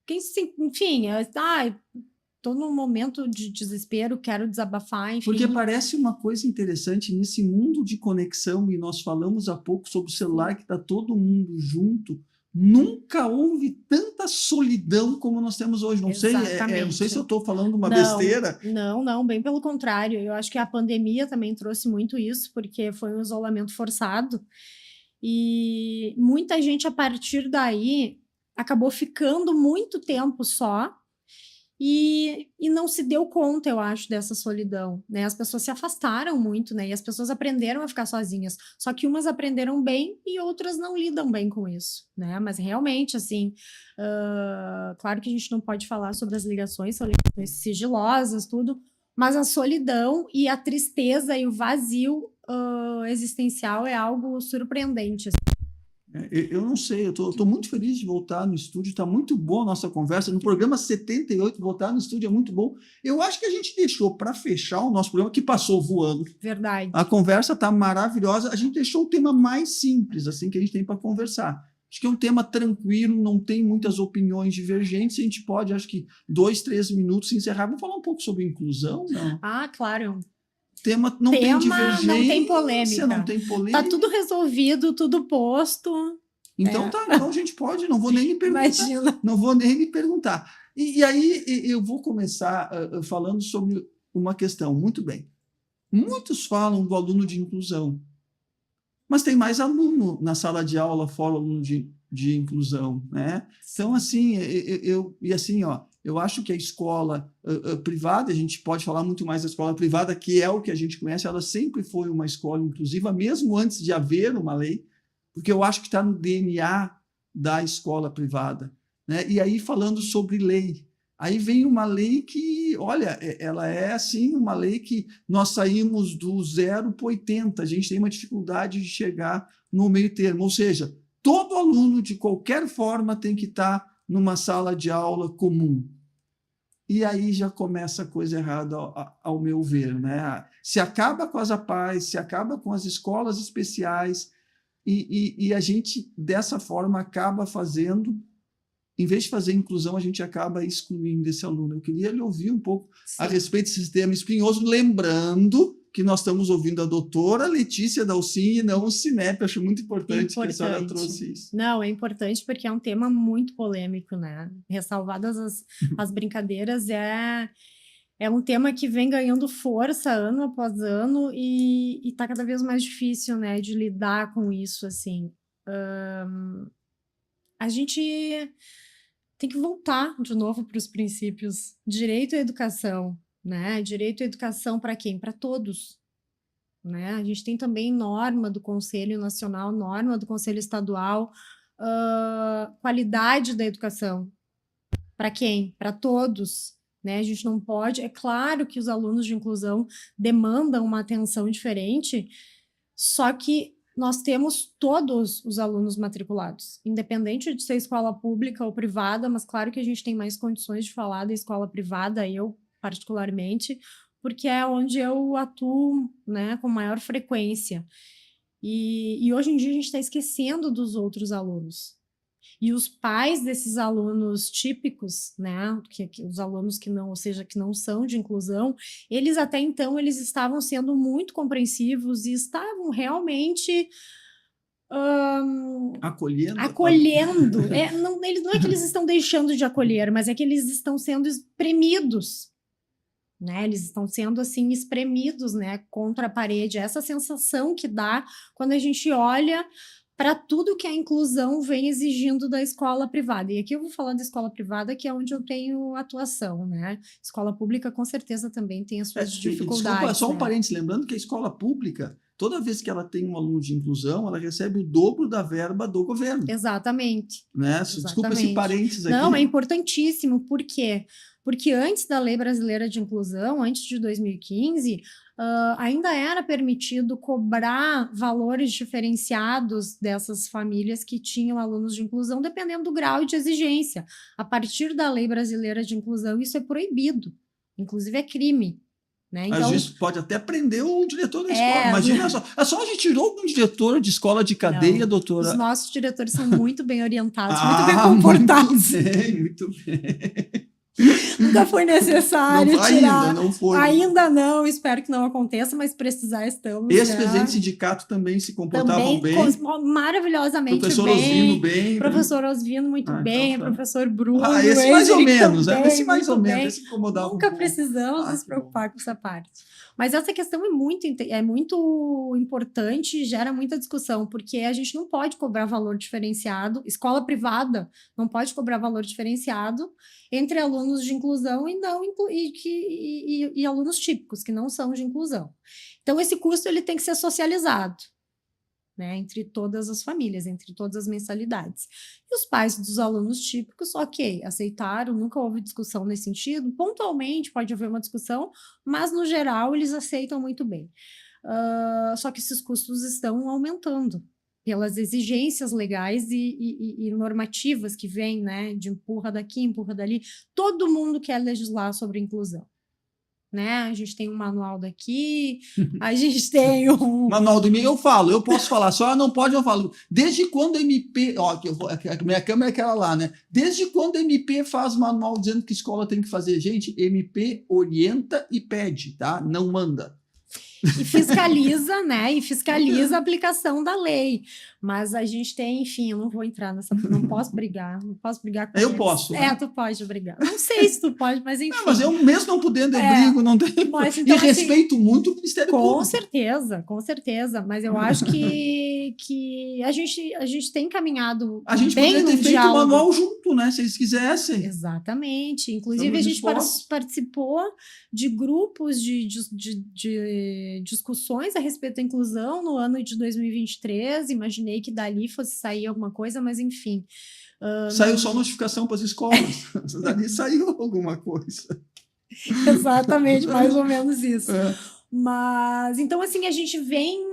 Enfim, estou num momento de desespero, quero desabafar, enfim. Porque parece uma coisa interessante nesse mundo de conexão, e nós falamos há pouco sobre o celular, que está todo mundo junto, nunca houve tanta solidão como nós temos hoje. Não sei se eu estou falando uma besteira. Não, bem pelo contrário. Eu acho que a pandemia também trouxe muito isso, porque foi um isolamento forçado, e muita gente, a partir daí, acabou ficando muito tempo só, e não se deu conta, eu acho, dessa solidão, né? As pessoas se afastaram muito, né? E as pessoas aprenderam a ficar sozinhas. Só que umas aprenderam bem e outras não lidam bem com isso, né? Mas realmente, assim, claro que a gente não pode falar sobre as ligações, são ligações sigilosas, tudo, mas a solidão e a tristeza e o vazio existencial é algo surpreendente, assim. Eu não sei, eu estou muito feliz de voltar no estúdio, está muito boa a nossa conversa. No programa 78, voltar no estúdio é muito bom. Eu acho que a gente deixou para fechar o nosso programa, que passou voando. Verdade. A conversa está maravilhosa. A gente deixou o tema mais simples, assim, que a gente tem para conversar. Acho que é um tema tranquilo, não tem muitas opiniões divergentes. A gente pode, acho que 2, 3 minutos, encerrar. Vamos falar um pouco sobre inclusão? Não? Claro. Tema não tem divergência, não tem polêmica. Não tem polêmica. Tá tudo resolvido, tudo posto. Então então a gente pode, não vou nem lhe perguntar. Imagina. Não vou nem lhe perguntar. E aí eu vou começar falando sobre uma questão. Muito bem. Muitos falam do aluno de inclusão, mas tem mais aluno na sala de aula fora aluno de inclusão, né? Então, assim, eu acho que a escola privada, a gente pode falar muito mais da escola privada, que é o que a gente conhece, ela sempre foi uma escola inclusiva, mesmo antes de haver uma lei, porque eu acho que está no DNA da escola privada, né? E aí falando sobre lei, aí vem uma lei que, olha, ela é assim, uma lei que nós saímos do 0 para 80, a gente tem uma dificuldade de chegar no meio termo, ou seja, todo aluno, de qualquer forma, tem que estar numa sala de aula comum. E aí já começa a coisa errada, ao meu ver, né? Se acaba com as APAES, se acaba com as escolas especiais, e a gente, dessa forma, acaba fazendo, em vez de fazer inclusão, a gente acaba excluindo esse aluno. Eu queria lhe ouvir um pouco a respeito desse tema espinhoso, lembrando que nós estamos ouvindo a doutora Letícia Dalcin e não o Cinep. Acho muito importante que a senhora trouxe isso. Não, é importante porque é um tema muito polêmico, né? Ressalvadas as brincadeiras, é um tema que vem ganhando força ano após ano e está cada vez mais difícil, né, de lidar com isso, assim. A gente tem que voltar de novo para os princípios. Direito à educação, né? Direito à educação para quem? Para todos, né? A gente tem também norma do Conselho Nacional, norma do Conselho Estadual, qualidade da educação. Para quem? Para todos, né? A gente não pode... É claro que os alunos de inclusão demandam uma atenção diferente, só que nós temos todos os alunos matriculados, independente de ser escola pública ou privada, mas claro que a gente tem mais condições de falar da escola privada, eu particularmente, porque é onde eu atuo, né, com maior frequência. E hoje em dia a gente está esquecendo dos outros alunos. E os pais desses alunos típicos, né, que os alunos que não, ou seja, que não são de inclusão, eles até então eles estavam sendo muito compreensivos e estavam realmente acolhendo. Não é que eles estão deixando de acolher, mas é que eles estão sendo espremidos, né? Eles estão sendo assim espremidos, né, contra a parede. Essa sensação que dá quando a gente olha para tudo que a inclusão vem exigindo da escola privada. E aqui eu vou falar da escola privada, que é onde eu tenho atuação, né? Escola pública, com certeza, também tem as suas dificuldades. Desculpa, só um né? parênteses, lembrando que a escola pública, toda vez que ela tem um aluno de inclusão, ela recebe o dobro da verba do governo. Exatamente. Né? Desculpa esse parênteses aqui. Não, é importantíssimo. Por quê? Porque antes da Lei Brasileira de Inclusão, antes de 2015, ainda era permitido cobrar valores diferenciados dessas famílias que tinham alunos de inclusão, dependendo do grau de exigência. A partir da Lei Brasileira de Inclusão, isso é proibido. Inclusive, é crime. Né? Então, a gente pode até prender o diretor da escola. Imagina só. A gente tirou um diretor de escola de cadeia, não, doutora. Os nossos diretores são muito bem orientados, muito bem comportados. Muito bem. Nunca foi necessário tirar. Ainda não foi. Ainda não, espero que não aconteça, mas precisar estamos. Ex-presidente sindicato também se comportavam bem. Maravilhosamente professor bem. Osvino bem. Professor Osvino muito bem, então tá. Professor Bruno. Esse mais ou menos, também, esse mais ou menos. Esse incomodava Nunca precisamos nos preocupar com essa parte. Mas essa questão é muito importante e gera muita discussão, porque a gente não pode cobrar valor diferenciado, escola privada não pode cobrar valor diferenciado entre alunos de inclusão e alunos típicos, que não são de inclusão. Então, esse custo ele tem que ser socializado, né, entre todas as famílias, entre todas as mensalidades. E os pais dos alunos típicos, ok, aceitaram, nunca houve discussão nesse sentido, pontualmente pode haver uma discussão, mas no geral eles aceitam muito bem. Só que esses custos estão aumentando pelas exigências legais e normativas que vêm, né, de empurra daqui, empurra dali. Todo mundo quer legislar sobre inclusão. Né? A gente tem um manual daqui, a gente tem um... Manual do eu posso falar, só não pode, eu falo. Desde quando a MP... a minha câmera é aquela lá, né? Desde quando a MP faz manual dizendo que escola tem que fazer? Gente, MP orienta e pede, tá? Não manda. E fiscaliza, né? E fiscaliza a aplicação da lei. Mas a gente tem, enfim, eu não vou entrar nessa... Não posso brigar com Eu eles. posso. Né? Tu pode brigar. Não sei se tu pode, mas enfim. Não, mas eu mesmo não podendo, eu brigo, não tem... Mas, então, e respeito muito o Ministério Público. Com certeza. Mas eu acho que a gente tem caminhado a gente bem poderia ter feito diálogo. o manual junto, né? Se eles quisessem. Exatamente. Inclusive, a gente participou de grupos de de discussões a respeito da inclusão no ano de 2023. Imaginei que dali fosse sair alguma coisa, mas enfim. Saiu só notificação para as escolas. Dali saiu alguma coisa. Exatamente, mais ou menos isso. É. Mas, então, assim, a gente vem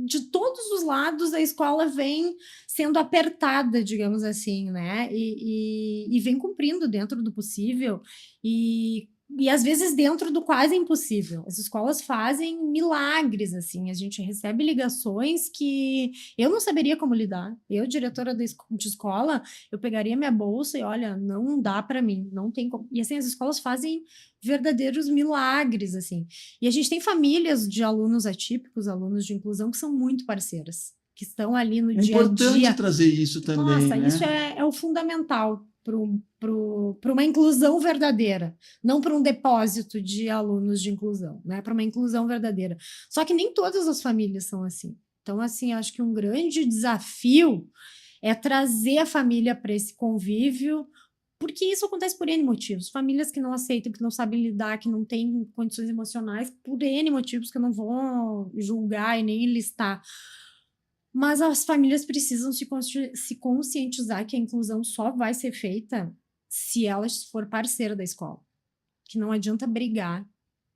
de todos os lados, a escola vem sendo apertada, digamos assim, né? E vem cumprindo dentro do possível e às vezes dentro do quase impossível. As escolas fazem milagres, assim. A gente recebe ligações que eu não saberia como lidar. Eu, diretora de escola, eu pegaria minha bolsa e, olha, não dá para mim, não tem como. E, assim, as escolas fazem verdadeiros milagres, assim. E a gente tem famílias de alunos atípicos, alunos de inclusão, que são muito parceiras, que estão ali no dia a dia. É importante trazer isso também, Nossa, né? isso é o fundamental para uma inclusão verdadeira, não para um depósito de alunos de inclusão, né? Para uma inclusão verdadeira. Só que nem todas as famílias são assim. Então, assim, acho que um grande desafio é trazer a família para esse convívio, porque isso acontece por N motivos. Famílias que não aceitam, que não sabem lidar, que não têm condições emocionais, por N motivos que eu não vou julgar e nem listar. Mas as famílias precisam se conscientizar que a inclusão só vai ser feita se ela for parceira da escola. Que não adianta brigar,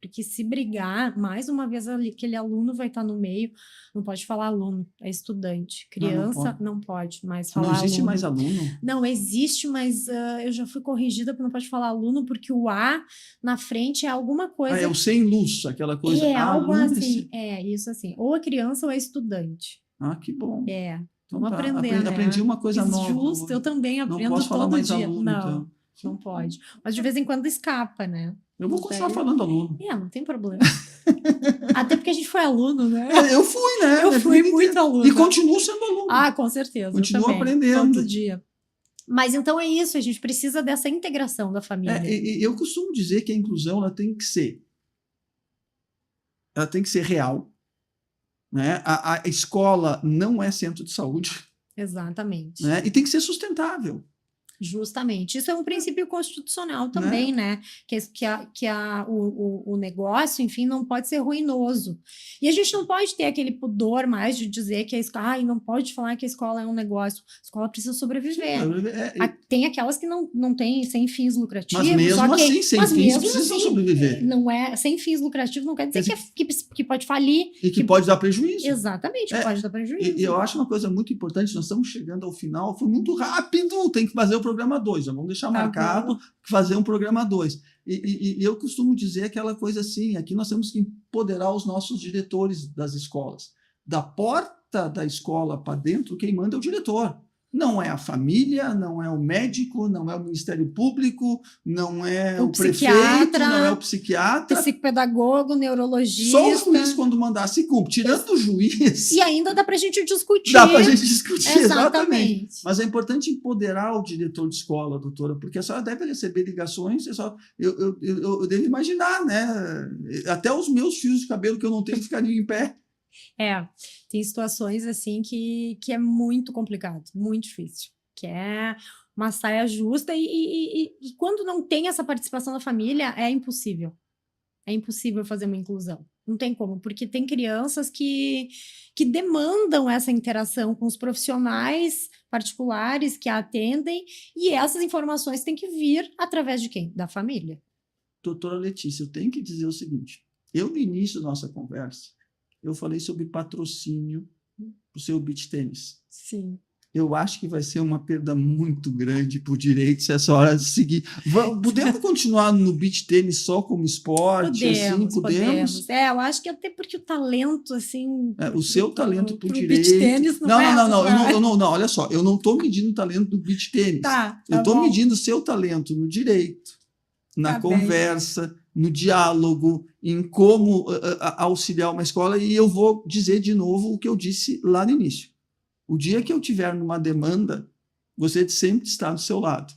porque se brigar, mais uma vez aquele aluno vai estar no meio, não pode falar aluno, é estudante. Criança não pode mais falar aluno. Não existe mais aluno? Não, existe, mas eu já fui corrigida para não pode falar aluno, porque o A na frente é alguma coisa... é o sem luz, aquela coisa. É algo assim, isso assim, ou a criança ou é estudante. Que bom. Vamos aprender, né? Aprendi uma coisa nova. Justo, eu também aprendo não posso falar todo mais dia. Aluno, não, então. não pode. Mas de vez em quando escapa, né? Eu vou continuar falando aluno. Não tem problema. Até porque a gente foi aluno, né? Eu fui, né? Eu fui muito aluno. E continuo sendo aluno. Com certeza. Continuo aprendendo. Todo dia. Mas então é isso, a gente precisa dessa integração da família. Eu costumo dizer que a inclusão ela tem que ser real. Né? A escola não é centro de saúde. Exatamente. Né? E tem que ser sustentável. Justamente. Isso é um princípio constitucional também, né? O negócio, enfim, não pode ser ruinoso. E a gente não pode ter aquele pudor mais de dizer que a escola... não pode falar que a escola é um negócio. A escola precisa sobreviver. Tem aquelas que não têm sem fins lucrativos. Mas mesmo assim, sem fins, precisam sobreviver. Não é, sem fins lucrativos não quer dizer que pode falir. E que pode dar prejuízo. Exatamente, pode dar prejuízo. E eu acho uma coisa muito importante, nós estamos chegando ao final, foi muito rápido, tem que fazer o programa 2, vamos deixar marcado, fazer um programa 2. E eu costumo dizer aquela coisa assim, aqui nós temos que empoderar os nossos diretores das escolas. Da porta da escola para dentro, quem manda é o diretor. Não é a família, não é o médico, não é o Ministério Público, não é o prefeito, não é o psiquiatra. Psicopedagogo, neurologista. Só o juiz, quando mandar, se cumpre. Tirando o juiz... E ainda dá para a gente discutir. Dá para a gente discutir, exatamente. Mas é importante empoderar o diretor de escola, doutora, porque a senhora deve receber ligações, eu devo imaginar, né? Até os meus fios de cabelo que eu não tenho ficariam em pé. Tem situações assim que é muito complicado, muito difícil, que é uma saia justa e quando não tem essa participação da família, é impossível fazer uma inclusão, não tem como, porque tem crianças que demandam essa interação com os profissionais particulares que a atendem e essas informações têm que vir através de quem? Da família. Doutora Letícia, eu tenho que dizer o seguinte, no início da nossa conversa, eu falei sobre patrocínio para o seu beach tênis. Sim. Eu acho que vai ser uma perda muito grande para o direito se a senhora seguir. Podemos continuar no beach tênis só como esporte? Podemos. Eu acho que até porque o talento, assim... o seu talento para o direito... beach tênis não. Olha só, eu não estou medindo o talento do beach tênis. Eu estou medindo o seu talento no direito, na conversa, no diálogo, em como auxiliar uma escola, e eu vou dizer de novo o que eu disse lá no início. O dia que eu tiver numa demanda, você sempre está do seu lado.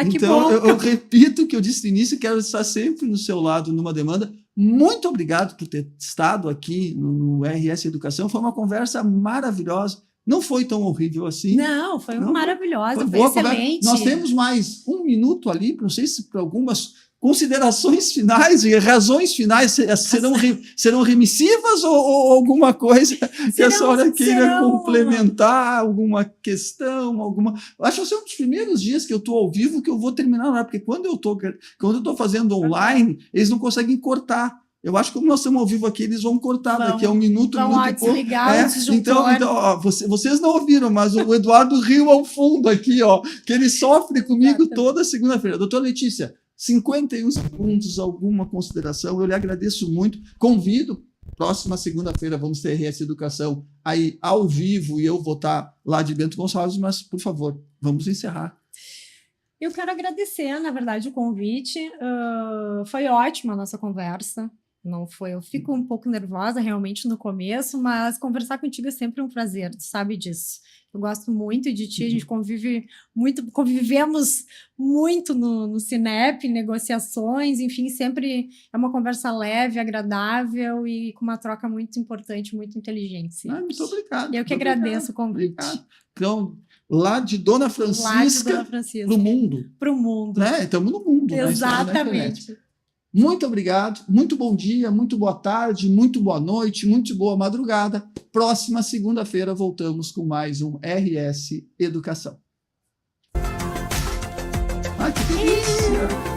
Então, eu repito o que eu disse no início, quero estar sempre no seu lado numa demanda. Muito obrigado por ter estado aqui no RS Educação, foi uma conversa maravilhosa. Não foi tão horrível assim. Não, foi maravilhosa, foi excelente. Nós temos mais 1 minuto ali, não sei se para algumas considerações finais e razões finais serão remissivas ou alguma coisa que a senhora queira complementar, alguma questão, Acho que esse é um dos primeiros dias que eu estou ao vivo que eu vou terminar lá, porque quando eu estou fazendo online, eles não conseguem cortar. Eu acho que como nós estamos ao vivo aqui, eles vão cortar daqui a um minuto e pouco. Então ó, vocês não ouviram, mas o Eduardo riu ao fundo aqui, ó, que ele sofre comigo toda segunda-feira. Doutora Letícia, 51 segundos, alguma consideração? Eu lhe agradeço muito. Convido, próxima segunda-feira vamos ter RS Educação aí ao vivo e eu vou estar lá de Bento Gonçalves, mas, por favor, vamos encerrar. Eu quero agradecer, na verdade, o convite. Foi ótima a nossa conversa. Não foi, eu fico um pouco nervosa realmente no começo, mas conversar contigo é sempre um prazer, tu sabe disso. Eu gosto muito de ti, a gente convivemos muito no Cinep, negociações, enfim, sempre é uma conversa leve, agradável e com uma troca muito importante, muito inteligente. Muito obrigado. Eu que agradeço o convite. Obrigado. Então, lá de Dona Francisca para o mundo. Para o mundo. Né? Estamos no mundo. Exatamente. Muito obrigado, muito bom dia, muito boa tarde, muito boa noite, muito boa madrugada. Próxima segunda-feira voltamos com mais um RS Educação. Que delícia!